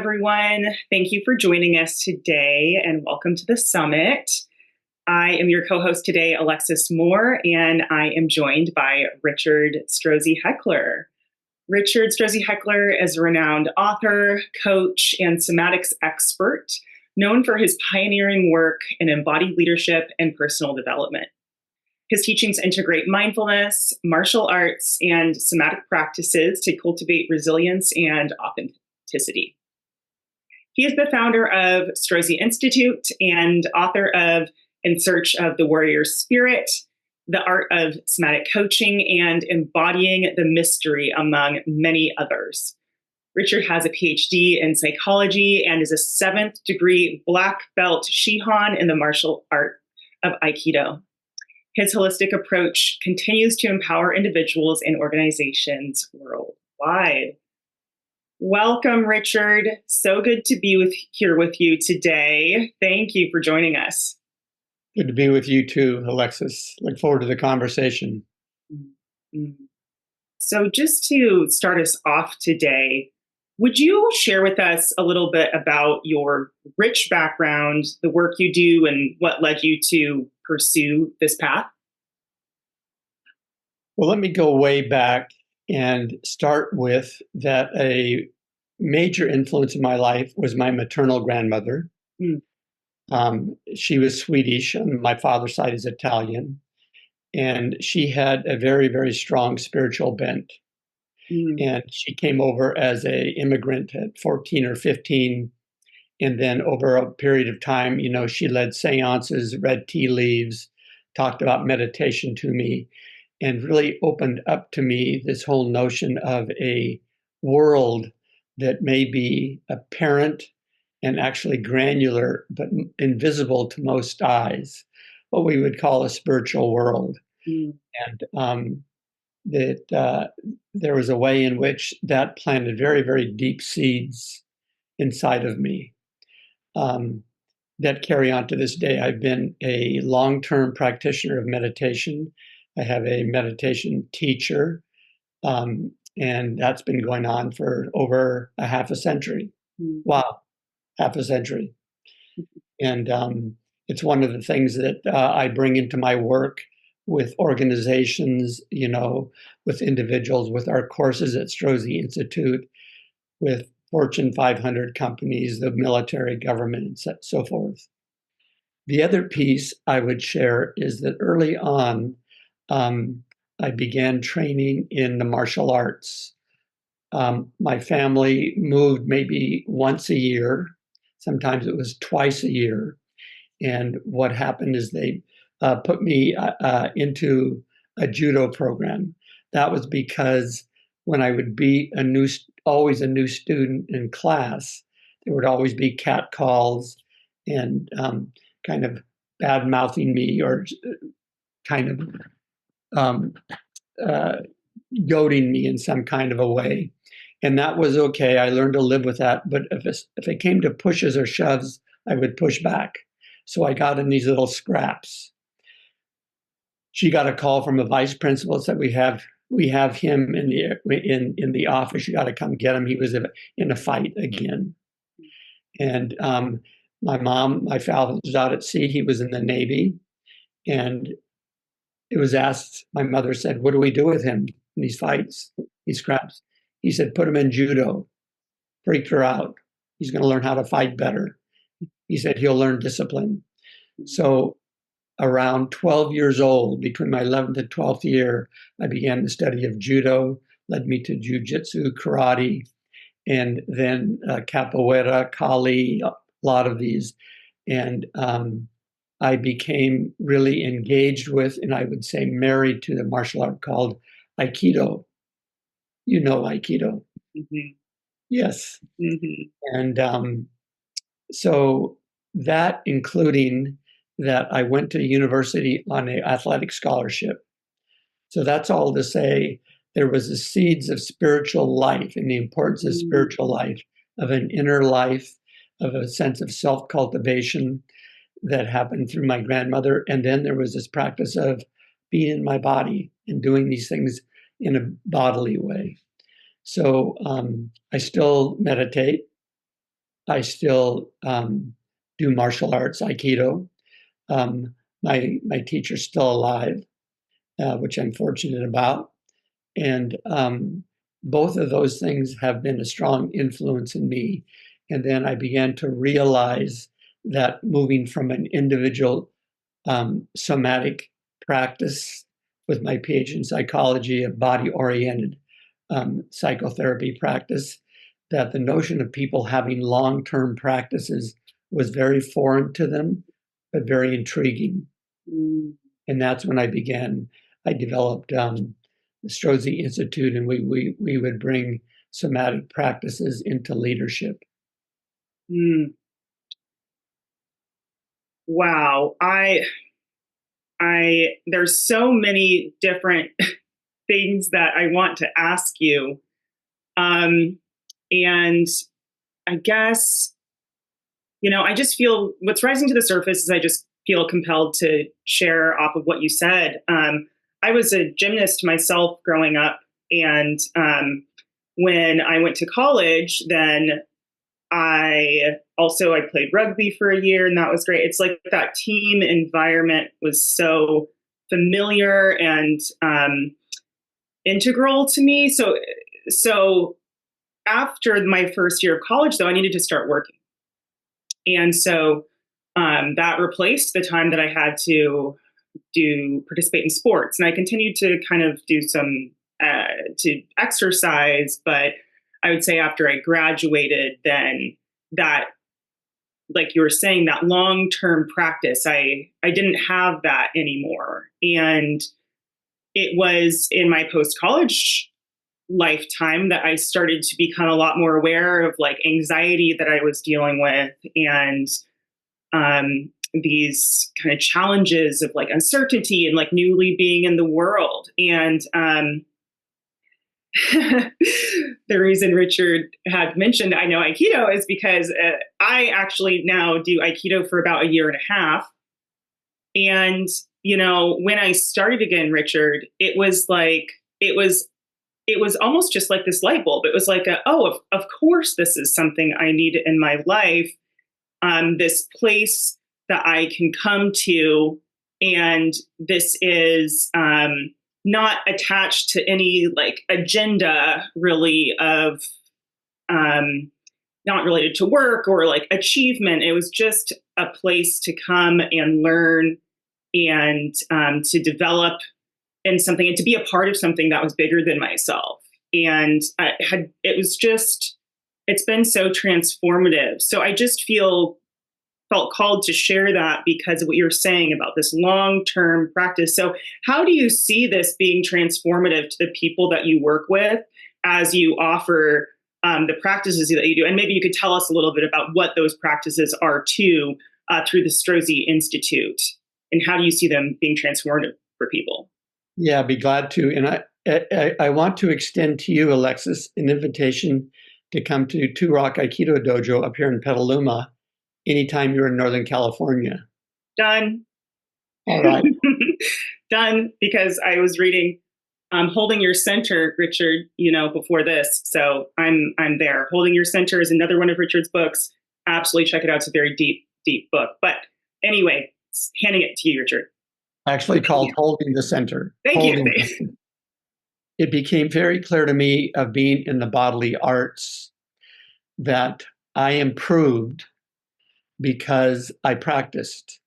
everyone. Thank you for joining us today and welcome to the summit. I am your co-host today, Alexis Moore, and I am joined by Richard Strozzi Heckler. Richard Strozzi Heckler is a renowned author, coach, and somatics expert known for his pioneering work in embodied leadership and personal development. His teachings integrate mindfulness, martial arts, and somatic practices to cultivate resilience and authenticity. He is the founder of Strozzi Institute and author of In Search of the Warrior Spirit, The Art of Somatic Coaching, and Embodying the Mystery, among many others. Richard has a PhD in psychology and is a 7th degree black belt Shihan in the martial art of Aikido. His holistic approach continues to empower individuals and organizations worldwide. Welcome, Richard. So good to be here with you today. Thank you for joining us. Good to be with you too, Alexis. Look forward to the conversation. Mm-hmm. So just to start us off today, would you share with us a little bit about your rich background, the work you do, and what led you to pursue this path? Well, let me go way back and start with that a major influence in my life was my maternal grandmother. She was Swedish, and my father's side is Italian. And she had a very, very strong spiritual bent. And she came over as an immigrant at 14 or 15. And then over a period of time, she led seances, read tea leaves, talked about meditation to me, and really opened up to me this whole notion of a world that may be apparent and actually granular, but invisible to most eyes, what we would call a spiritual world. And that there was a way in which that planted very, very deep seeds inside of me that carry on to this day. I've been a long-term practitioner of meditation. I have a meditation teacher, and that's been going on for over a half a century. Wow, half a century. And it's one of the things that I bring into my work with organizations, with individuals, with our courses at Strozzi Institute, with Fortune 500 companies, the military, government, and so forth. The other piece I would share is that early on, I began training in the martial arts. My family moved maybe once a year. Sometimes it was twice a year. And what happened is they put me into a judo program. That was because when I would be always a new student in class, there would always be catcalls and kind of bad-mouthing me or kind of goading me in some kind of a way. And that was okay. I learned to live with that. But if it came to pushes or shoves, I would push back. So I got in these little scraps. She got a call from a vice principal, said, we have him in the office. You got to come get him. He was in a fight again. And my father was out at sea. He was in the Navy. And it was asked, my mother said, what do we do with him in these fights, these scraps? He said, put him in judo. Freaked her out. He's going to learn how to fight better. He said he'll learn discipline. So around 12 years old, between my 11th and 12th year, I began the study of judo, led me to jujitsu, karate, and then capoeira, kali, a lot of these. And I became really engaged with, and I would say married to, the martial art called Aikido. You know Aikido. Mm-hmm. Yes. Mm-hmm. And so that, including that I went to university on an athletic scholarship. So that's all to say there was the seeds of spiritual life and the importance of spiritual life, of an inner life, of a sense of self-cultivation that happened through my grandmother. And then there was this practice of being in my body and doing these things in a bodily way. So I still meditate. I still do martial arts, Aikido. My teacher's still alive, which I'm fortunate about. And both of those things have been a strong influence in me. And then I began to realize that moving from an individual somatic practice with my PhD in psychology, a body-oriented psychotherapy practice, that the notion of people having long-term practices was very foreign to them, but very intriguing. Mm. And that's when I developed the Strozzi Institute, and we would bring somatic practices into leadership. Mm. Wow. There's so many different things that I want to ask you. And I guess, I just feel what's rising to the surface is I just feel compelled to share off of what you said. I was a gymnast myself growing up. And when I went to college, then I played rugby for a year, and that was great. It's like that team environment was so familiar and integral to me. So after my first year of college, though, I needed to start working. And so that replaced the time that I had to participate in sports. And I continued to kind of do some to exercise, but I would say after I graduated, then that, like you were saying, that long-term practice, I didn't have that anymore. And it was in my post-college lifetime that I started to become a lot more aware of like anxiety that I was dealing with, and these kind of challenges of like uncertainty and like newly being in the world. And the reason Richard had mentioned I know Aikido is because I actually now do Aikido for about a year and a half. And, when I started again, Richard, it was almost just like this light bulb. It was like, of course, this is something I need in my life. This place that I can come to. And this is not attached to any like agenda really of not related to work or like achievement. It was just a place to come and learn and to develop in something and to be a part of something that was bigger than myself. And it's been so transformative. So I just felt called to share that because of what you're saying about this long-term practice. So how do you see this being transformative to the people that you work with as you offer the practices that you do? And maybe you could tell us a little bit about what those practices are too, through the Strozzi Institute, and how do you see them being transformative for people? Yeah, I'd be glad to. And I want to extend to you, Alexis, an invitation to come to Two Rock Aikido Dojo up here in Petaluma anytime you're in Northern California. Done. All right. Done, because I was reading Holding Your Center, Richard, before this. So I'm there. Holding Your Center is another one of Richard's books. Absolutely check it out. It's a very deep, deep book. But anyway, handing it to you, Richard. Actually called Holding the Center. Thank you. It became very clear to me of being in the bodily arts that I improved because I practiced,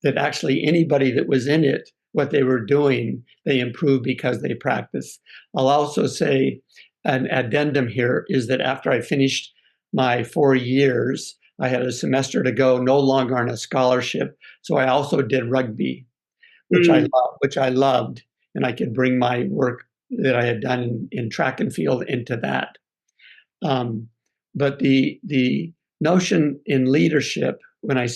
that actually anybody that was in it, what they were doing, they improved because they practiced. I'll also say an addendum here is that after I finished my 4 years, I had a semester to go, no longer on a scholarship. So I also did rugby, which I loved, and I could bring my work that I had done in track and field into that. But the notion in leadership, when I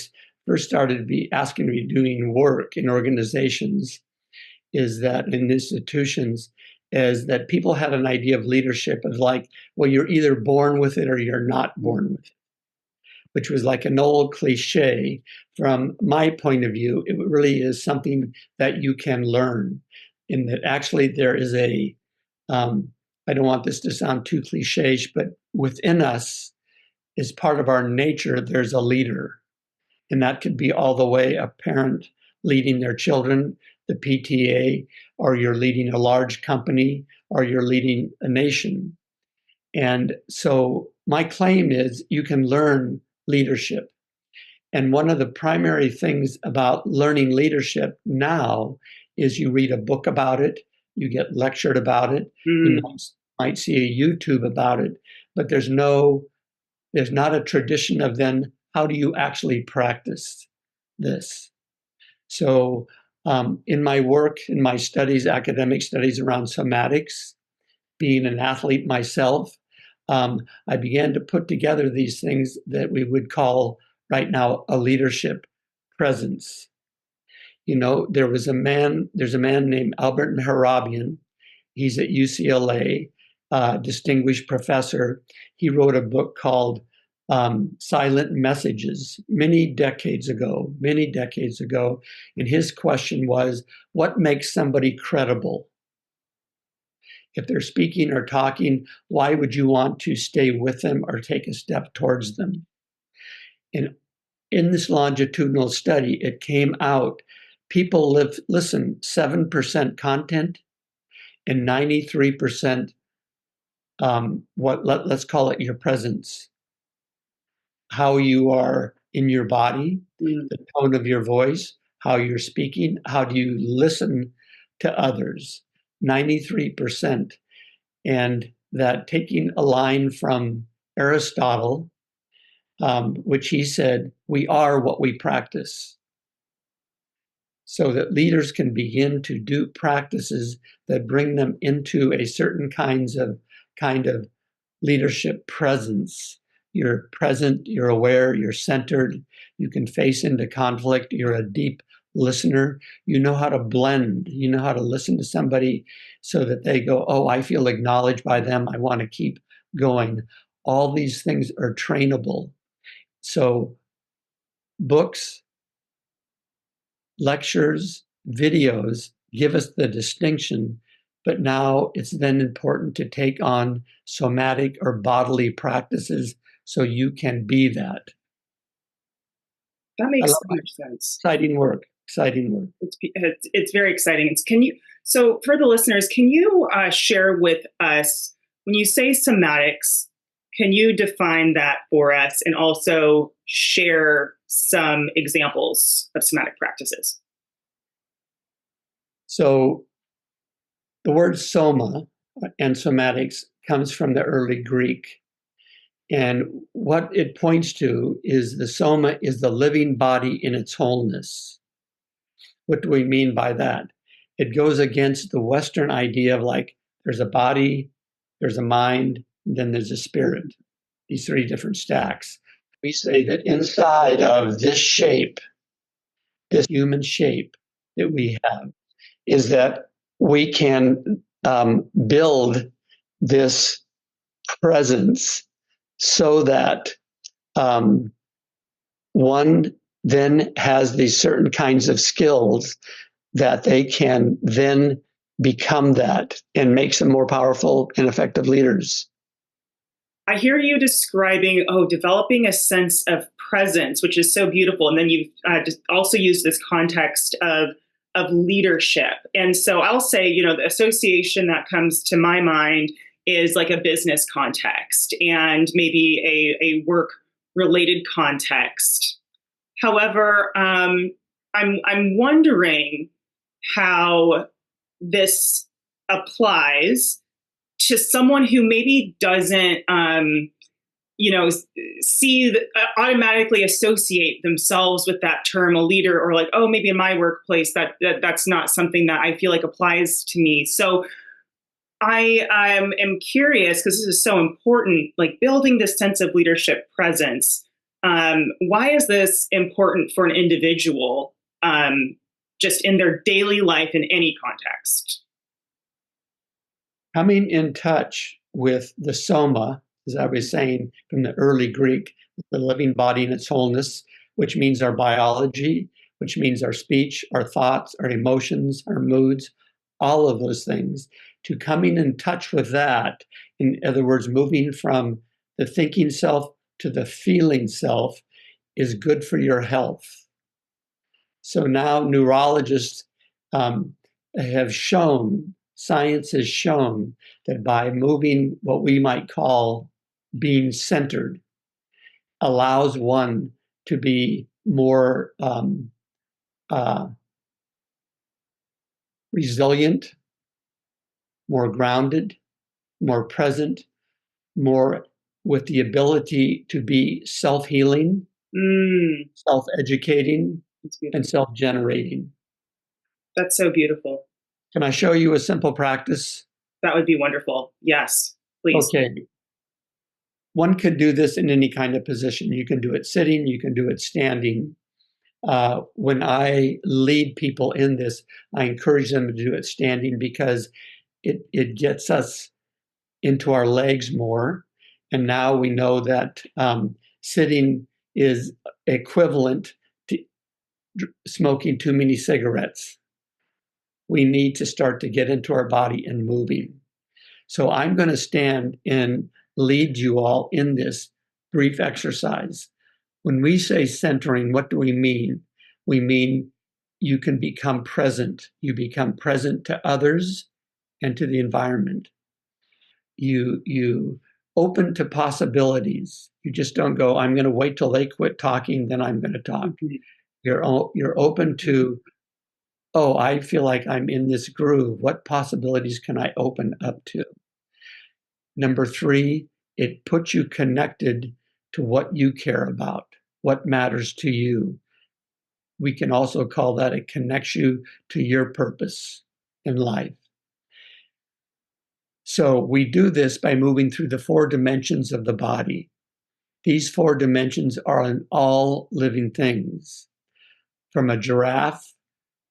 first started to be asking to be doing work in organizations, is that in institutions, is that people had an idea of leadership of like, well, you're either born with it or you're not born with it, which was like an old cliche. From my point of view, it really is something that you can learn, in that actually there is I don't want this to sound too cliche, but within us is part of our nature, there's a leader. And that could be all the way a parent leading their children, the PTA, or you're leading a large company, or you're leading a nation. And so my claim is you can learn leadership. And one of the primary things about learning leadership now is you read a book about it, you get lectured about it, you might see a YouTube about it, but there's not a tradition of then how do you actually practice this? So in my work, in my studies, academic studies around somatics, being an athlete myself, I began to put together these things that we would call right now a leadership presence. You know, there's a man named Albert Mehrabian. He's at UCLA, distinguished professor. He wrote a book called Silent Messages many decades ago. And his question was, what makes somebody credible? If they're speaking or talking, why would you want to stay with them or take a step towards them? And in this longitudinal study, it came out people listen 7% content and 93% let's call it your presence, how you are in your body, the tone of your voice, how you're speaking, how do you listen to others, 93%. And that, taking a line from Aristotle, which he said, we are what we practice. So that leaders can begin to do practices that bring them into a certain kind of leadership presence. You're present, you're aware, you're centered, you can face into conflict, you're a deep listener, you know how to blend, you know how to listen to somebody so that they go, oh, I feel acknowledged by them, I want to keep going. All these things are trainable. So books, lectures, videos give us the distinction, but now it's then important to take on somatic or bodily practices so you can be that. That makes so much sense. Exciting work. It's very exciting. So for the listeners, can you share with us, when you say somatics, can you define that for us and also share some examples of somatic practices? So the word soma and somatics comes from the early Greek. And what it points to is the soma is the living body in its wholeness. What do we mean by that? It goes against the Western idea of like, there's a body, there's a mind, and then there's a spirit. These three different stacks. We say that inside of this shape, this human shape that we have, is that we can build this presence so that one then has these certain kinds of skills that they can then become that and makes them more powerful and effective leaders. I hear you describing, developing a sense of presence, which is so beautiful. And then you've also used this context of leadership. And so I'll say, the association that comes to my mind is like a business context and maybe a work-related context. However, I'm wondering how this applies to someone who maybe doesn't, automatically associate themselves with that term, a leader, or like, oh, maybe in my workplace that's not something that I feel like applies to me. So I am curious, because this is so important, like building this sense of leadership presence. Why is this important for an individual, just in their daily life in any context? Coming in touch with the soma, as I was saying from the early Greek, the living body in its wholeness, which means our biology, which means our speech, our thoughts, our emotions, our moods, all of those things, to coming in touch with that, in other words, moving from the thinking self to the feeling self is good for your health. So now neurologists have shown, science has shown that by moving what we might call being centered allows one to be more resilient, more grounded, more present, more with the ability to be self-healing, self-educating, and self-generating. That's so beautiful. Can I show you a simple practice? That would be wonderful. Yes, please. Okay. One could do this in any kind of position. You can do it sitting, you can do it standing. When I lead people in this, I encourage them to do it standing because it gets us into our legs more. And now we know that sitting is equivalent to smoking too many cigarettes. We need to start to get into our body and moving. So I'm going to stand and lead you all in this brief exercise. When we say centering, what do we mean? We mean you can become present. You become present to others and to the environment. You open to possibilities. You just don't go, I'm going to wait till they quit talking, then I'm going to talk. You're open to, oh, I feel like I'm in this groove. What possibilities can I open up to? Number 3, it puts you connected to what you care about, what matters to you. We can also call that it connects you to your purpose in life. So we do this by moving through the 4 dimensions of the body. These 4 dimensions are in all living things, from a giraffe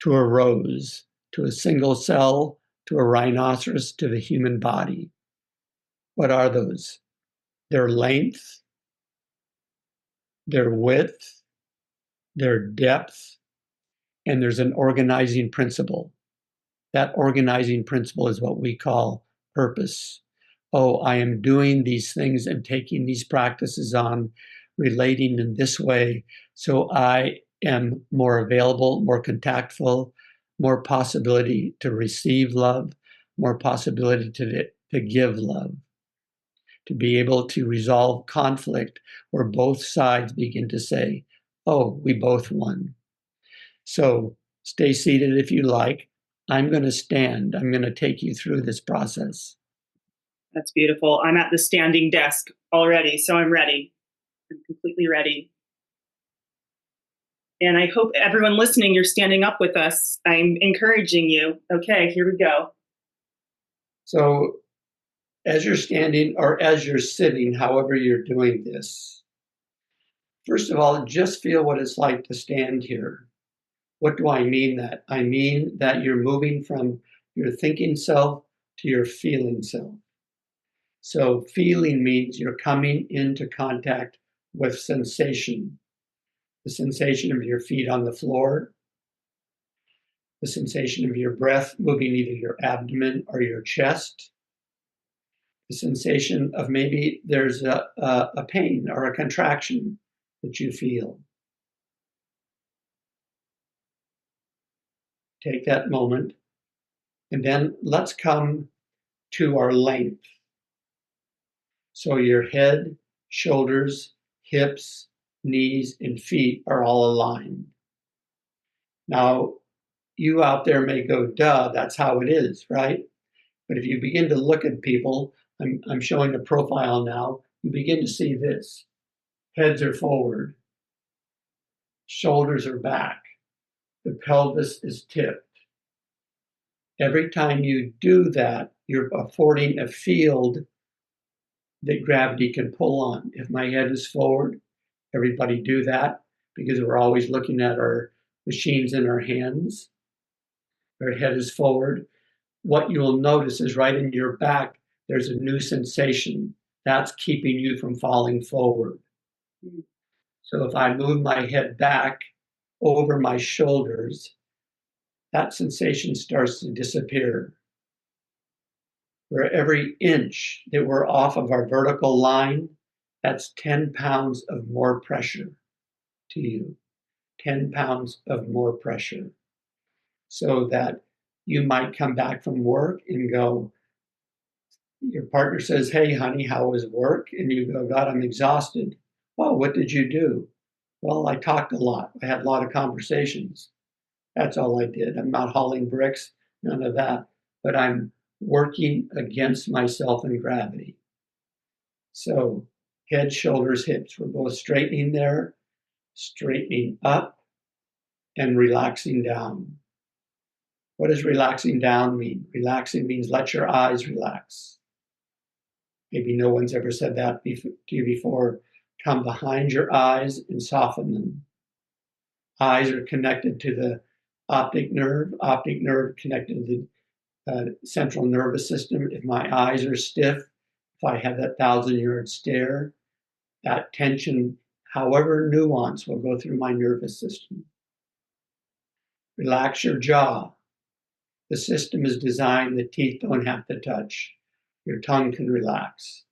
to a rose, to a single cell, to a rhinoceros, to the human body. What are those? Their length, their width, their depth, and there's an organizing principle. That organizing principle is what we call purpose. Oh, I am doing these things and taking these practices on, relating in this way, so I am more available, more contactful, more possibility to receive love, more possibility to give love, to be able to resolve conflict where both sides begin to say, oh, we both won. So stay seated if you like. I'm going to stand. I'm going to take you through this process. That's beautiful. I'm at the standing desk already, so I'm ready. I'm completely ready. And I hope everyone listening, you're standing up with us. I'm encouraging you. Okay, here we go. So as you're standing or as you're sitting, however you're doing this, first of all, just feel what it's like to stand here. What do I mean that? I mean that you're moving from your thinking self to your feeling self. So feeling means you're coming into contact with sensation. The sensation of your feet on the floor, the sensation of your breath moving either your abdomen or your chest, the sensation of maybe there's a pain or a contraction that you feel. Take that moment, and then let's come to our length. So your head, shoulders, hips, knees, and feet are all aligned. Now, you out there may go, duh, that's how it is, right? But if you begin to look at people, I'm showing a profile now, you begin to see this. Heads are forward, shoulders are back, the pelvis is tipped. Every time you do that, you're affording a field that gravity can pull on. If my head is forward, everybody do that because we're always looking at our machines in our hands. Our head is forward. What you'll notice is right in your back, there's a new sensation. That's keeping you from falling forward. So if I move my head back over my shoulders, that sensation starts to disappear. For every inch that we're off of our vertical line, That's 10 pounds of more pressure to you, 10 pounds of more pressure. So that you might come back from work and go, your partner says, hey, honey, how was work? And you go, God, I'm exhausted. Oh, what did you do? Well, I talked a lot. I had a lot of conversations. That's all I did. I'm not hauling bricks, none of that. But I'm working against myself and gravity. So head, shoulders, hips. We're both straightening there, straightening up, and relaxing down. What does relaxing down mean? Relaxing means let your eyes relax. Maybe no one's ever said that to you before. Come behind your eyes and soften them. Eyes are connected to the optic nerve connected to the central nervous system. If my eyes are stiff, if I have that 1,000-yard stare, that tension, however nuanced, will go through my nervous system. Relax your jaw. The system is designed, the teeth don't have to touch. Your tongue can relax.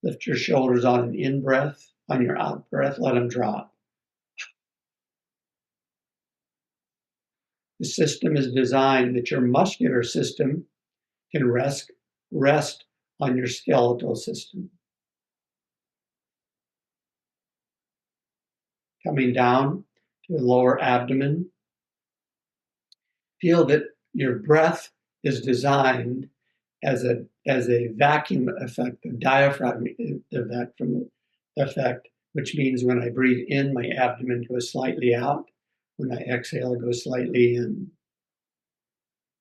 Lift your shoulders on an in-breath. On your out-breath, let them drop. The system is designed that your muscular system can rest on your skeletal system. Coming down to the lower abdomen. Feel that your breath is designed as a vacuum effect, a diaphragm effect, which means when I breathe in, my abdomen goes slightly out. When I exhale, it goes slightly in.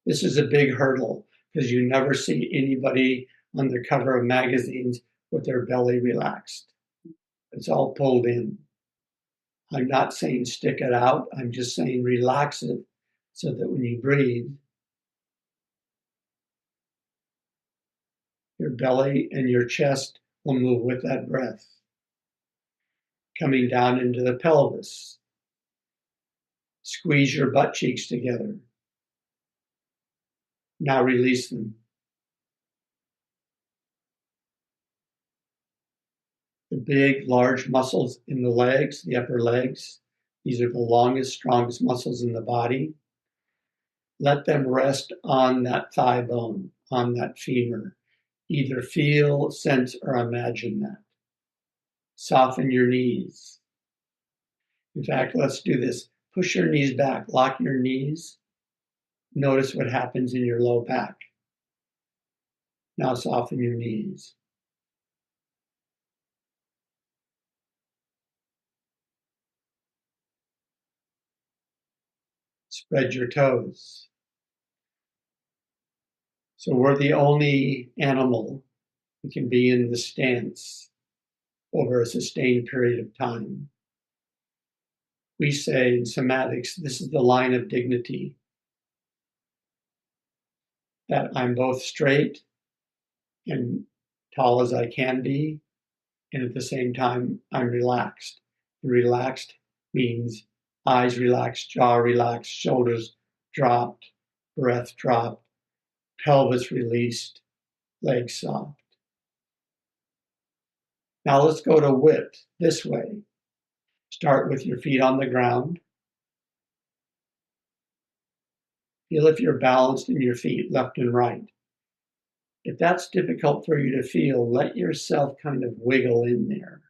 This is a big hurdle because you never see anybody on the cover of magazines with their belly relaxed. It's all pulled in. I'm not saying stick it out. I'm just saying relax it so that when you breathe, your belly and your chest will move with that breath. Coming down into the pelvis. Squeeze your butt cheeks together. Now release them. The big, large muscles in the legs, the upper legs, these are the longest, strongest muscles in the body. Let them rest on that thigh bone, on that femur. Either feel, sense, or imagine that. Soften your knees. In fact, let's do this. Push your knees back, lock your knees. Notice what happens in your low back. Now soften your knees. Spread your toes. So we're the only animal that can be in the stance over a sustained period of time. We say in somatics, this is the line of dignity, that I'm both straight and tall as I can be, and at the same time, I'm relaxed. Relaxed means eyes relaxed, jaw relaxed, shoulders dropped, breath dropped, pelvis released, legs soft. Now let's go to width this way. Start with your feet on the ground. Feel if you're balanced in your feet, left and right. If that's difficult for you to feel, let yourself kind of wiggle in there.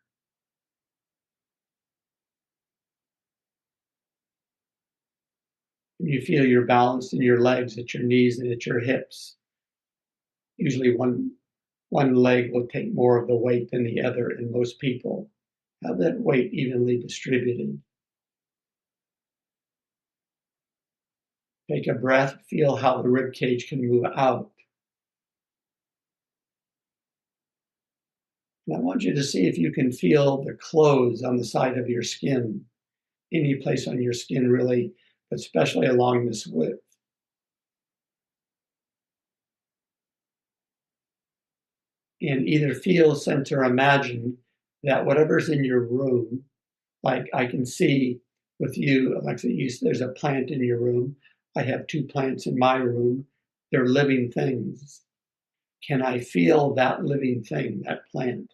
And you feel you're balanced in your legs, at your knees, and at your hips. Usually one leg will take more of the weight than the other in most people. Have that weight evenly distributed. Take a breath, feel how the rib cage can move out. And I want you to see if you can feel the clothes on the side of your skin, any place on your skin really, but especially along this width. And either feel, sense, or imagine that whatever's in your room, like I can see with you, Alexa, there's a plant in your room. I have 2 plants in my room. They're living things. can I feel that living thing, that plant?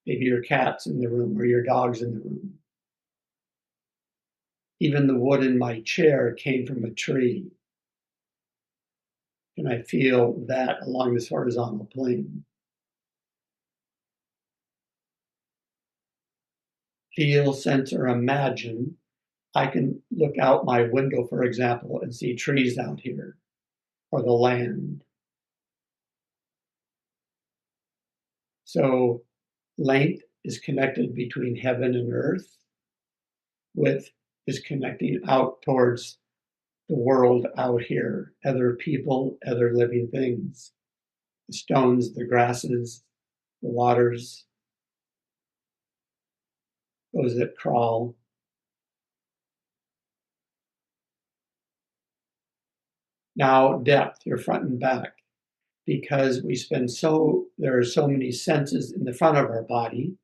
Maybe your cat's in the room or your dog's in the room. Even the wood in my chair came from a tree. Can I feel that along this horizontal plane? Feel, sense, or imagine. I can look out my window, for example, and see trees out here, or the land. So length is connected between heaven and earth. Width is connecting out towards the world out here, other people, other living things, the stones, the grasses, the waters, those that crawl. Now depth, your front and back, because there are so many senses in the front of our body.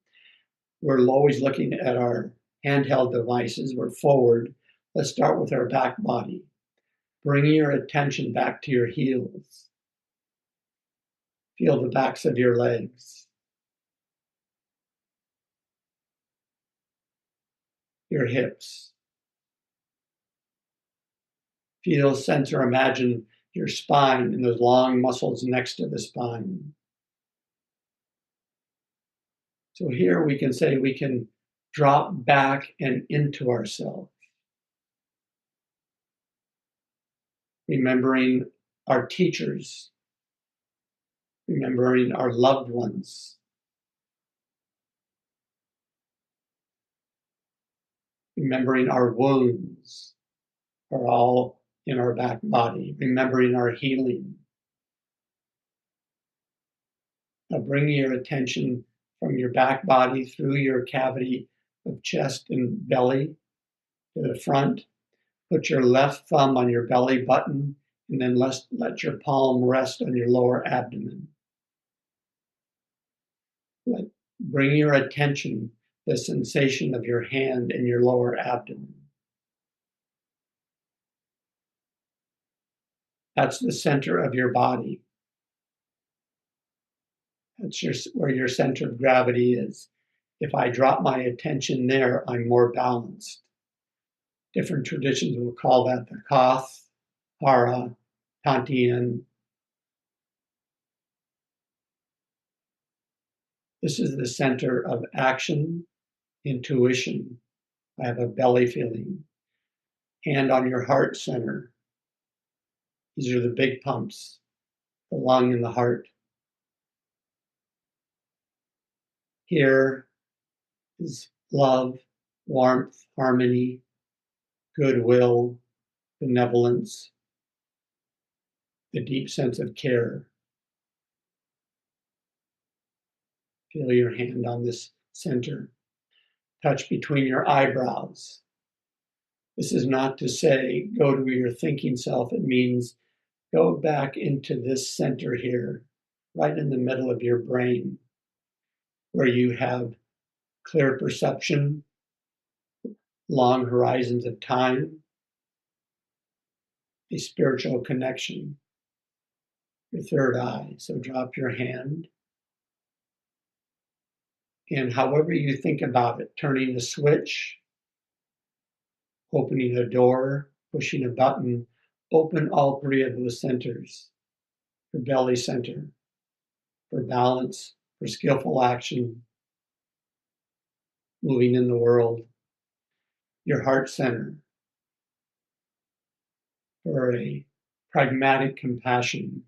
We're always looking at our handheld devices. We're forward. Let's start with our back body. Bring your attention back to your heels. Feel the backs of your legs, your hips. Feel, sense, or imagine your spine and those long muscles next to the spine. So here we can say we can drop back and into ourselves, remembering our teachers, remembering our loved ones, remembering our wounds are all in our back body, remembering our healing. Now bring your attention from your back body through your cavity of chest and belly to the front. Put your left thumb on your belly button and then let your palm rest on your lower abdomen. Bring your attention to the sensation of your hand in your lower abdomen. That's the center of your body. That's where your center of gravity is. If I drop my attention there, I'm more balanced. Different traditions will call that the Koth, Hara, Tanino. This is the center of action, intuition. I have a belly feeling. Hand on your heart center. These are the big pumps, the lung and the heart. Here is love, warmth, harmony, goodwill, benevolence, the deep sense of care. Feel your hand on this center. Touch between your eyebrows. This is not to say go to your thinking self. It means go back into this center here, right in the middle of your brain, where you have clear perception, long horizons of time, a spiritual connection, your third eye. So drop your hand. And however you think about it, turning the switch, opening a door, pushing a button, open all three of those centers. Your belly center, for balance, for skillful action, moving in the world. Your heart center, for a pragmatic compassion.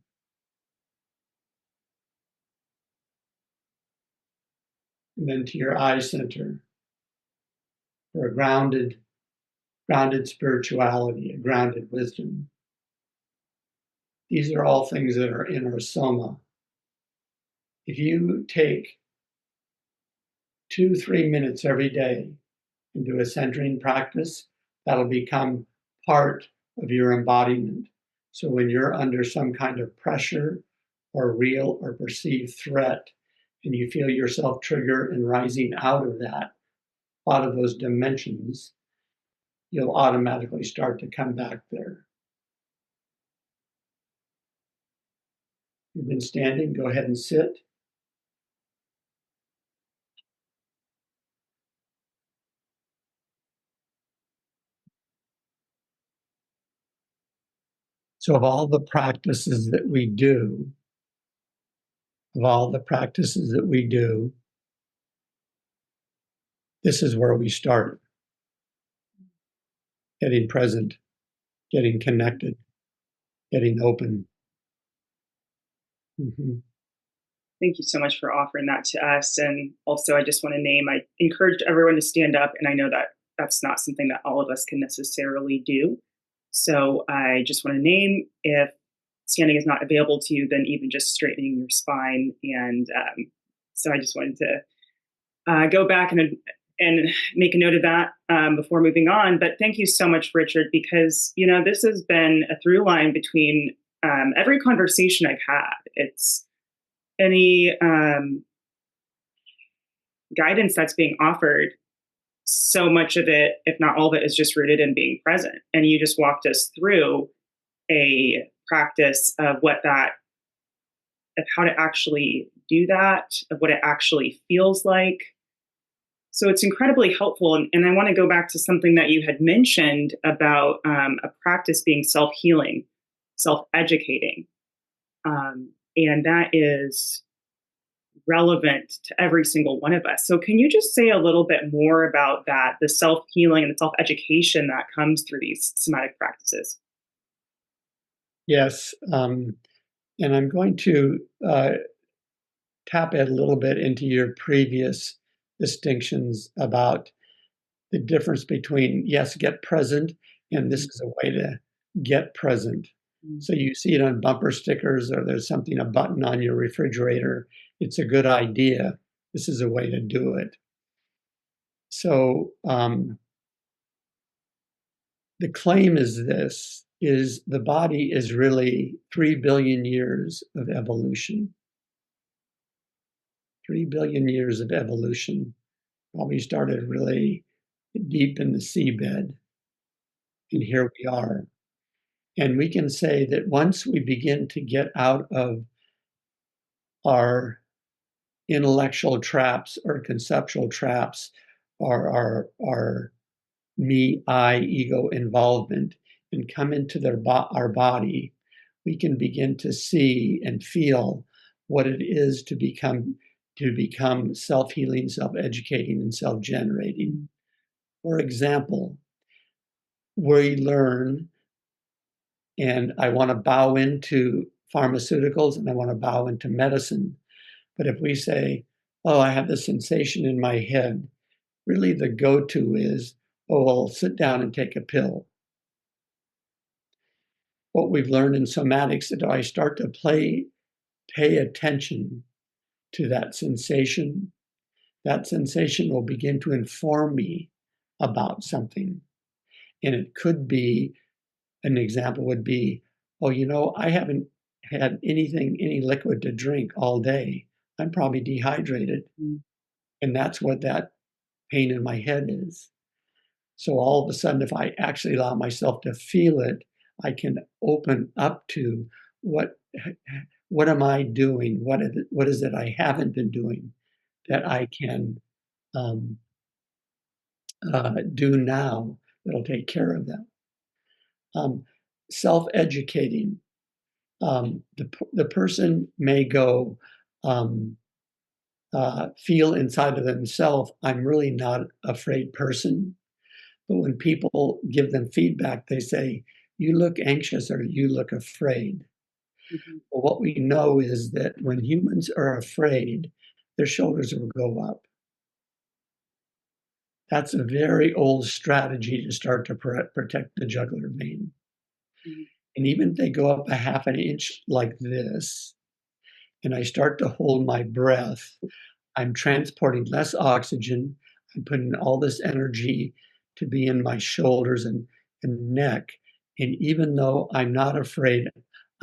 And then to your eye center, for a grounded spirituality, a grounded wisdom. These are all things that are in our soma. If you take 2-3 minutes every day and do a centering practice, that'll become part of your embodiment. So when you're under some kind of pressure or real or perceived threat, and you feel yourself trigger and rising out of those dimensions, you'll automatically start to come back there. You've been standing, go ahead and sit. So of all the practices that we do, this is where we start. Getting present, getting connected, getting open. Mm-hmm. Thank you so much for offering that to us. And also, I just want to name, I encouraged everyone to stand up, and I know that that's not something that all of us can necessarily do. So I just want to name, if standing is not available to you, then even just straightening your spine. And so I just wanted to go back and make a note of that before moving on. But thank you so much, Richard, because this has been a through line between every conversation I've had. It's any guidance that's being offered. So much of it, if not all of it, is just rooted in being present. And you just walked us through a practice of how to actually do that, of what it actually feels like. So it's incredibly helpful. And I want to go back to something that you had mentioned about a practice being self-healing, self-educating. And that is relevant to every single one of us. So can you just say a little bit more about that, the self-healing and the self-education that comes through these somatic practices? Yes. And I'm going to tap a little bit into your previous distinctions about the difference between, yes, get present, and this is a way to get present. So you see it on bumper stickers, or there's a button on your refrigerator. It's a good idea. This is a way to do it. So the claim is the body is really 3 billion years of evolution. 3 billion years of evolution. Probably started really deep in the seabed. And here we are. And we can say that once we begin to get out of our intellectual traps or conceptual traps, our me, I, ego involvement, and come into our body, we can begin to see and feel what it is to become self-healing, self-educating, and self-generating. For example, we learn, and I want to bow into pharmaceuticals and I want to bow into medicine. But if we say, oh, I have this sensation in my head, really the go-to is, oh, well, sit down and take a pill. What we've learned in somatics is that I start to pay attention to that sensation will begin to inform me about something. And it could be, an example would be, oh, I haven't had any liquid to drink all day. I'm probably dehydrated. And that's what that pain in my head is. So all of a sudden, if I actually allow myself to feel it, I can open up to what am I doing? What is it I haven't been doing that I can do now that'll take care of that? Self-educating. The person may go feel inside of themselves, I'm really not an afraid person. But when people give them feedback, they say, you look anxious or you look afraid. Mm-hmm. Well, what we know is that when humans are afraid, their shoulders will go up. That's a very old strategy to start to protect the jugular vein. Mm-hmm. And even if they go up a half an inch like this, and I start to hold my breath, I'm transporting less oxygen. I'm putting all this energy to be in my shoulders and neck. And even though I'm not afraid,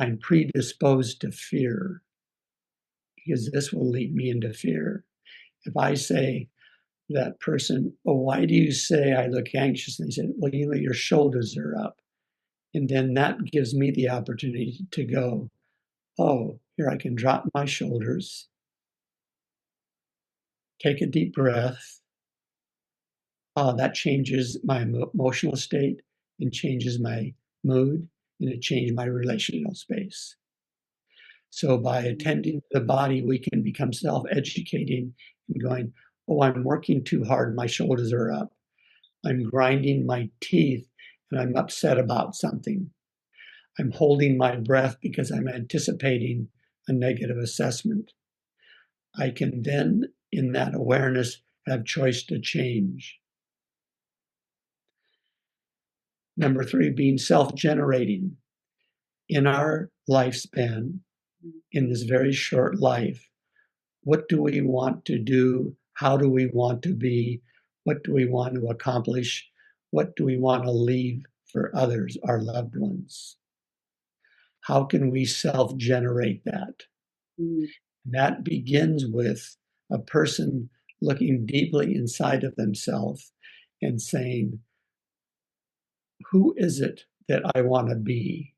I'm predisposed to fear, because this will lead me into fear. If I say to that person, oh, why do you say I look anxious? And they said, well, your shoulders are up. And then that gives me the opportunity to go, oh, Here I can drop my shoulders, take a deep breath. That changes my emotional state and changes my mood, and it changed my relational space. So by attending to the body, we can become self-educating and going, oh, I'm working too hard, my shoulders are up. I'm grinding my teeth and I'm upset about something. I'm holding my breath because I'm anticipating a negative assessment. I can then, in that awareness, have choice to change. Number 3, being self-generating. In our lifespan, in this very short life, what do we want to do? How do we want to be? What do we want to accomplish? What do we want to leave for others, our loved ones? How can we self-generate that? Mm. That begins with a person looking deeply inside of themselves and saying, who is it that I want to be?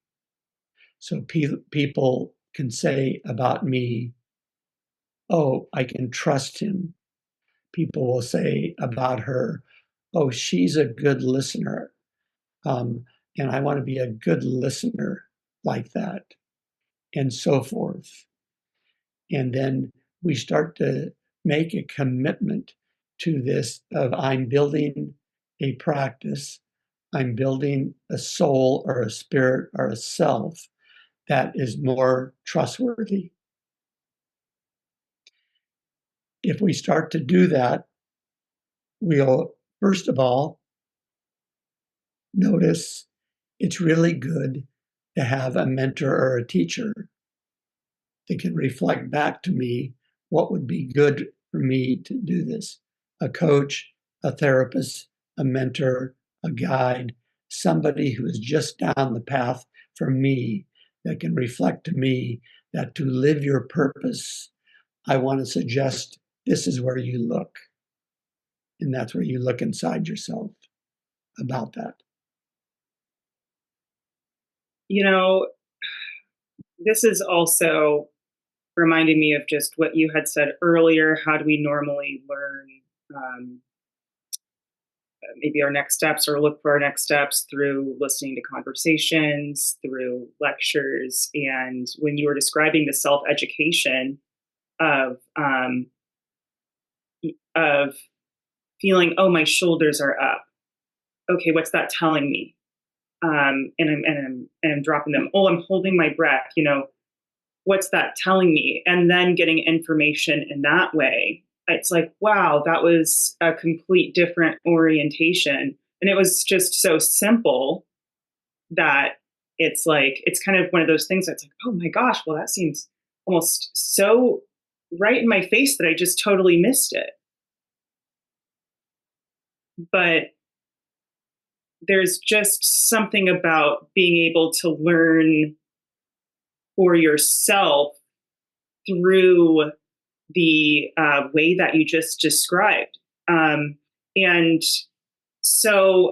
So people can say about me, oh, I can trust him. People will say about her, oh, she's a good listener. Um, and I want to be a good listener like that, and so forth. And then we start to make a commitment to this of I'm building a practice, I'm building a soul or a spirit or a self that is more trustworthy. If we start to do that, we'll first of all notice it's really good to have a mentor or a teacher that can reflect back to me what would be good for me to do this. A coach, a therapist, a mentor, a guide, somebody who is just down the path for me that can reflect to me that to live your purpose, I want to suggest this is where you look. And that's where you look inside yourself about that. You know, this is also reminding me of just what you had said earlier. How do we normally learn um, maybe our next steps or look for our next steps through listening to conversations, through lectures? And when you were describing the self education of feeling, oh, my shoulders are up. Okay, what's that telling me? And I'm dropping them. Oh, I'm holding my breath. What's that telling me? And then getting information in that way. It's like, wow, that was a complete different orientation. And it was just so simple that it's kind of one of those things that's like, oh my gosh, well, that seems almost so right in my face that I just totally missed it. But there's just something about being able to learn for yourself through the way that you just described. And so,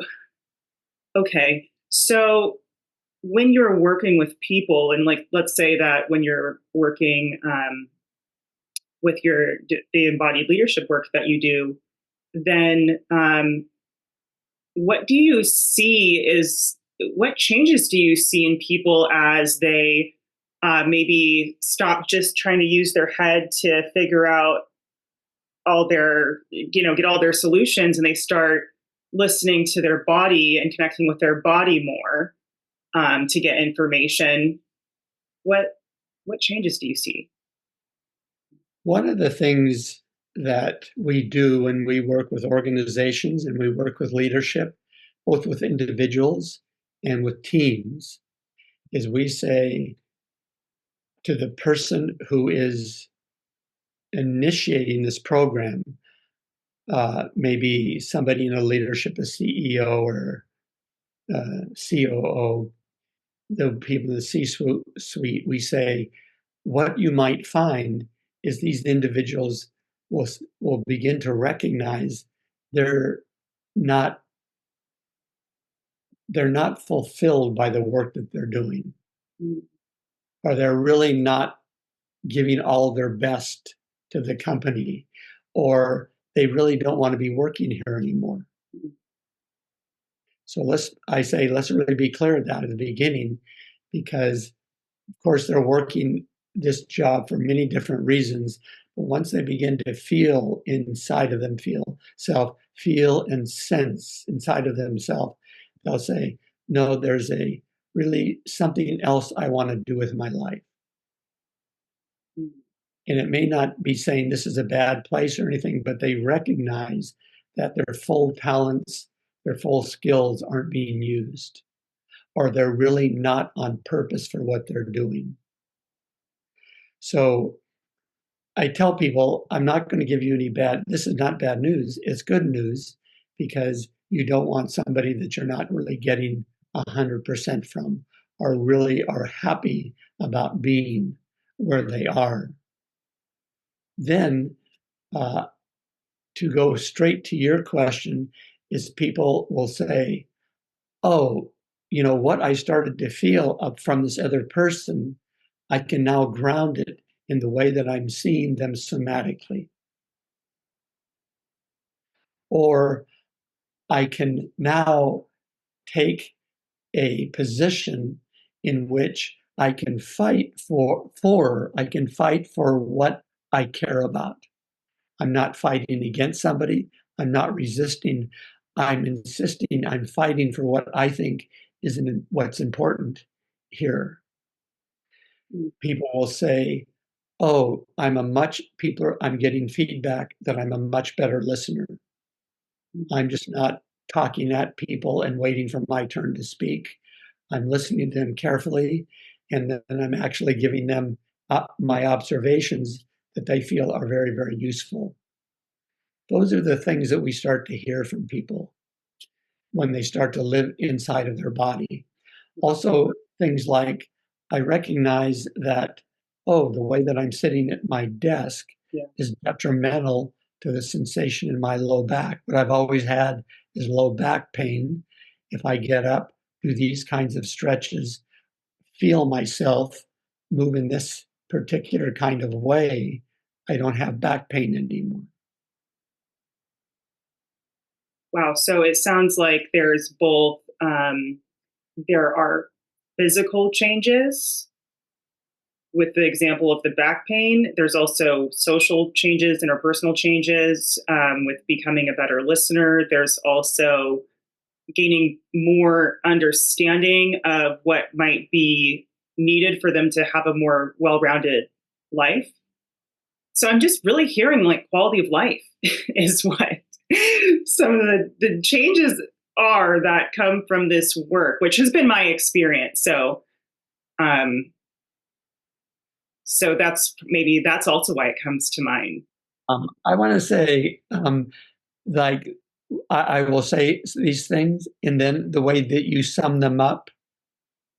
okay, so when you're working with people, and like, let's say that when you're working with the embodied leadership work that you do, then what do you see is what changes do you see in people as they maybe stop just trying to use their head to figure out all their, get all their solutions, and they start listening to their body and connecting with their body more to get information? What changes do you see? One of the things that we do when we work with organizations and we work with leadership, both with individuals and with teams, is we say to the person who is initiating this program, maybe somebody in a leadership, a CEO or COO, the people in the C-suite, we say, what you might find is these individuals will begin to recognize they're not they're not fulfilled by the work that they're doing, Mm. or they're really not giving all their best to the company, or they really don't want to be working here anymore. So let's really be clear at that at the beginning, because of course they're working this job for many different reasons. But once they begin to feel inside of them, feel and sense inside of themselves, they'll say, no, there's a really something else I want to do with my life. And it may not be saying this is a bad place or anything, but they recognize that their full talents, their full skills aren't being used, or they're really not on purpose for what they're doing. So I tell people, I'm not going to give you this is not bad news, it's good news, because you don't want somebody that you're not really getting 100% from, or really are happy about being where they are. Then, to go straight to your question, is people will say, oh, what I started to feel up from this other person, I can now ground it in the way that I'm seeing them somatically. Or I can now take a position in which I can fight for what I care about. I'm not fighting against somebody. I'm not resisting. I'm insisting. I'm fighting for what I think is what's important here. People will say, "Oh, I'm getting feedback that I'm a much better listener. I'm just not talking at people and waiting for my turn to speak. I'm listening to them carefully, and then I'm actually giving them my observations that they feel are very, very useful." Those are the things that we start to hear from people when they start to live inside of their body. Also, things like, I recognize that, oh, the way that I'm sitting at my desk is detrimental to the sensation in my low back. What I've always had is low back pain. If I get up, do these kinds of stretches, feel myself move in this particular kind of way, I don't have back pain anymore. Wow. So it sounds like there's both, there are physical changes with the example of the back pain. There's also social changes, interpersonal changes with becoming a better listener. There's also gaining more understanding of what might be needed for them to have a more well-rounded life. So I'm just really hearing like quality of life is what some of the changes are that come from this work, which has been my experience. Um, so that's also why it comes to mind. I want to say, like, I will say these things, and then the way that you sum them up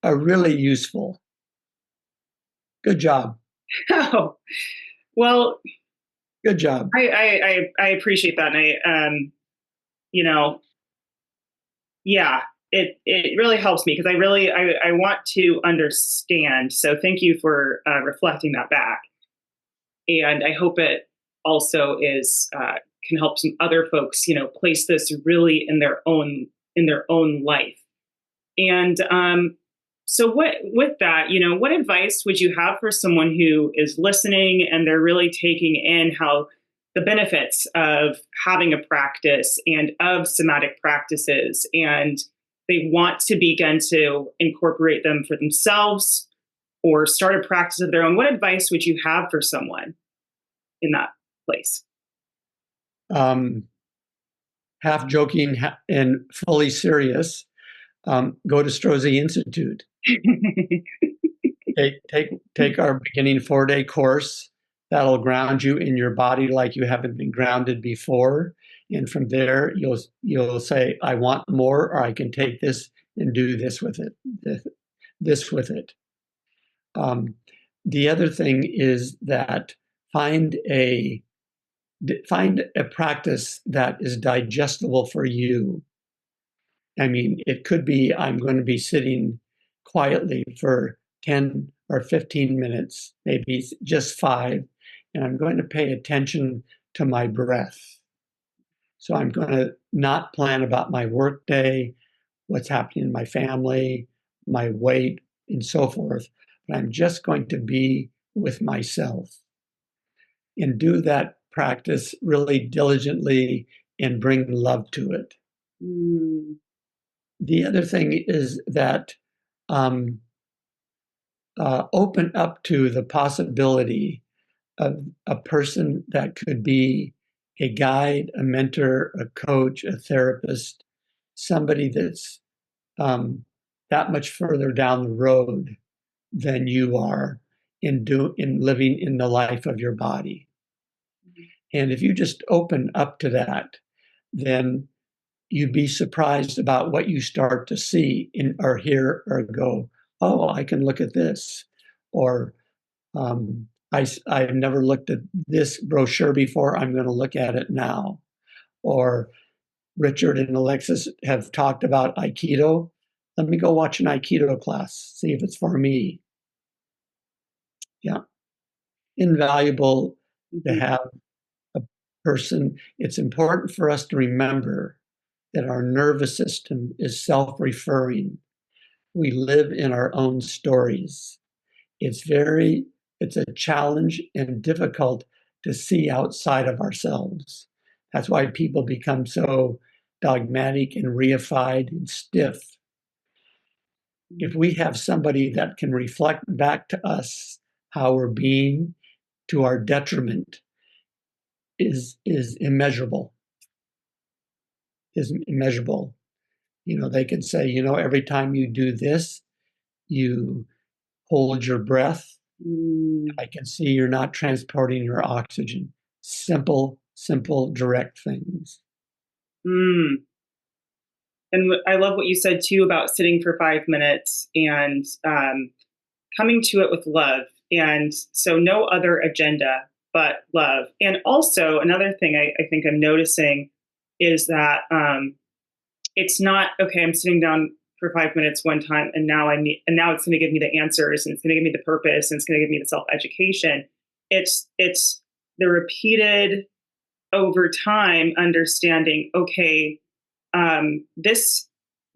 are really useful. Good job. Oh, well, good job. I appreciate that. And yeah, it really helps me because I want to understand. So thank you for reflecting that back. And I hope it also can help some other folks, place this really in their own life. And so with that, what advice would you have for someone who is listening and they're really taking in how the benefits of having a practice and of somatic practices, and they want to begin to incorporate them for themselves or start a practice of their own? What advice would you have for someone in that place? Half joking and fully serious. Go to Strozzi Institute. Take our beginning 4-day course. That'll ground you in your body like you haven't been grounded before. And from there, you'll say, I want more, or I can take this and do this with it. This with it. The other thing is that find a practice that is digestible for you. I mean, it could be I'm going to be sitting quietly for 10 or 15 minutes, maybe just 5, and I'm going to pay attention to my breath. So I'm going to not plan about my work day, what's happening in my family, my weight, and so forth, but I'm just going to be with myself and do that practice really diligently and bring love to it. Mm. The other thing is that open up to the possibility of a person that could be a guide, a mentor, a coach, a therapist, somebody that's that much further down the road than you are in living in the life of your body. And if you just open up to that, then you'd be surprised about what you start to see or hear or go, oh, I can look at this. Or I've never looked at this brochure before. I'm going to look at it now. Or Richard and Alexis have talked about Aikido. Let me go watch an Aikido class, see if it's for me. Yeah. Invaluable to have a person. It's important for us to remember that our nervous system is self-referring. We live in our own stories. It's a challenge and difficult to see outside of ourselves. That's why people become so dogmatic and reified and stiff. If we have somebody that can reflect back to us how we're being to our detriment is immeasurable. Is immeasurable. They can say, every time you do this, you hold your breath. I can see you're not transporting your oxygen. Simple, direct things. And I love what you said too about sitting for 5 minutes and coming to it with love. And so no other agenda but love. And also another thing I think I'm noticing is that it's not, okay, I'm sitting down for 5 minutes one time and now it's going to give me the answers and it's going to give me the purpose and it's going to give me the self-education. It's the repeated over time understanding, okay, this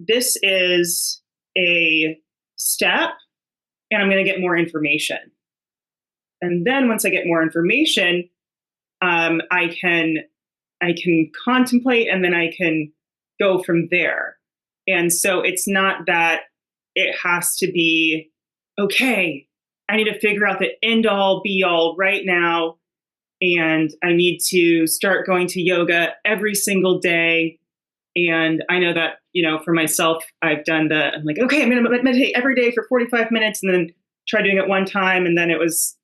is a step and I'm going to get more information. And then once I get more information, I can contemplate and then I can go from there. And so it's not that it has to be, okay, I need to figure out the end all be all right now. And I need to start going to yoga every single day. And I know that, for myself, I'm like, okay, I'm going to meditate every day for 45 minutes and then try doing it one time. And then it was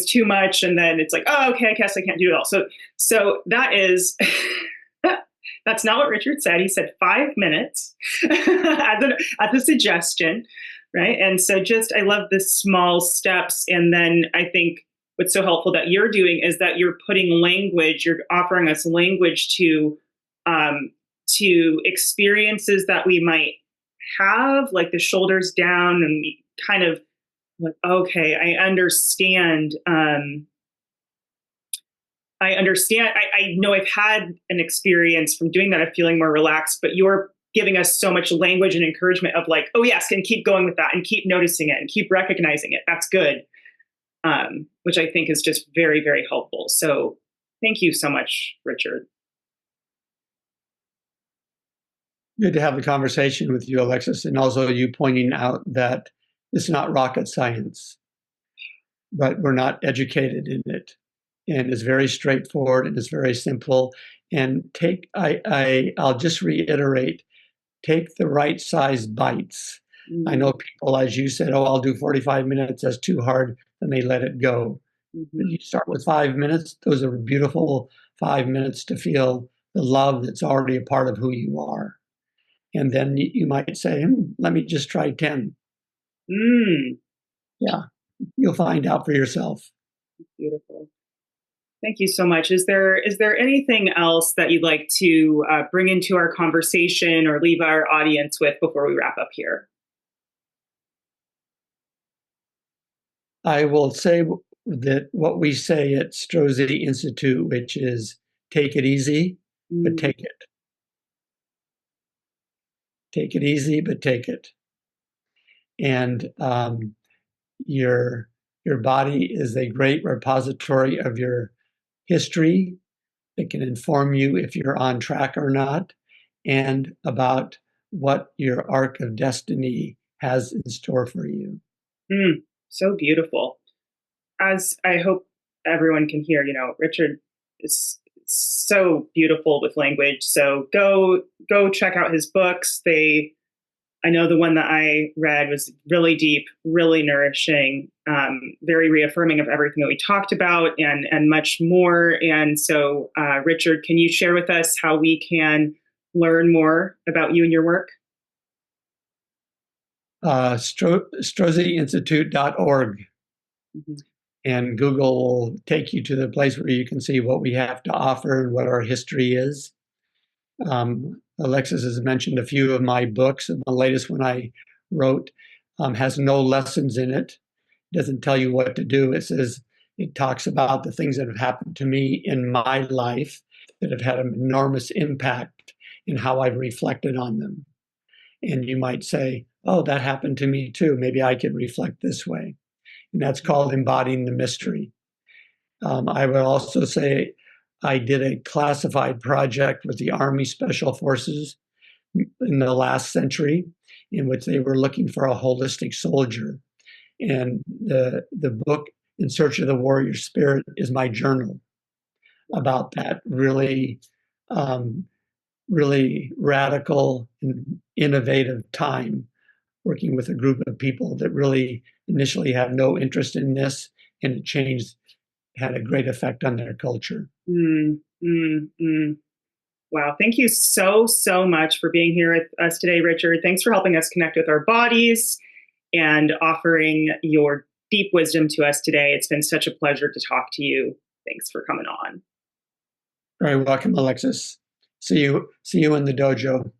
too much. And then it's like, oh, okay, I guess I can't do it all. So that is, that's not what Richard said. He said 5 minutes at the suggestion, right? And so I love the small steps. And then I think what's so helpful that you're doing is that you're offering us language to experiences that we might have, like the shoulders down, and we kind of like, okay, I understand. I know I've had an experience from doing that of feeling more relaxed, but you're giving us so much language and encouragement of like, oh yes, and keep going with that and keep noticing it and keep recognizing it. That's good. Which I think is just very, very helpful. So thank you so much, Richard. Good to have a conversation with you, Alexis, and also you pointing out that it's not rocket science, but we're not educated in it. And it's very straightforward and it's very simple. And I'll just reiterate, take the right size bites. Mm-hmm. I know people, as you said, oh, I'll do 45 minutes, that's too hard, and they let it go. Mm-hmm. But you start with 5 minutes, those are beautiful 5 minutes to feel the love that's already a part of who you are. And then you might say, let me just try 10. Yeah, you'll find out for yourself. Beautiful. Thank you so much. Is there anything else that you'd like to bring into our conversation or leave our audience with before we wrap up here? I will say that what we say at Strozzi Institute, which is take it easy, but Mm, take it. Take it easy, but take it. And your your body is a great repository of your history. It can inform you if you're on track or not, and about what your arc of destiny has in store for you. mm, so beautiful. As I hope everyone can hear, Richard is so beautiful with language. So go check out his books. I know the one that I read was really deep, really nourishing, very reaffirming of everything that we talked about, and much more. And so, Richard, can you share with us how we can learn more about you and your work? StrozziInstitute.org, Mhm. and Google will take you to the place where you can see what we have to offer and what our history is. Alexis has mentioned a few of my books, and the latest one I wrote has no lessons in it. It doesn't tell you what to do. It talks about the things that have happened to me in my life that have had an enormous impact in how I've reflected on them. And you might say, oh, that happened to me too. Maybe I could reflect this way. And that's called embodying the mystery. I would also say I did a classified project with the Army Special Forces in the last century, in which they were looking for a holistic soldier. And the book, In Search of the Warrior Spirit, is my journal about that um, really radical and innovative time working with a group of people that really initially had no interest in this, and it had a great effect on their culture. Mm, mm, mm. Wow. Thank you so much for being here with us today, Richard. Thanks for helping us connect with our bodies and offering your deep wisdom to us today. It's been such a pleasure to talk to you. Thanks for coming on. Very welcome, Alexis. See you in the dojo.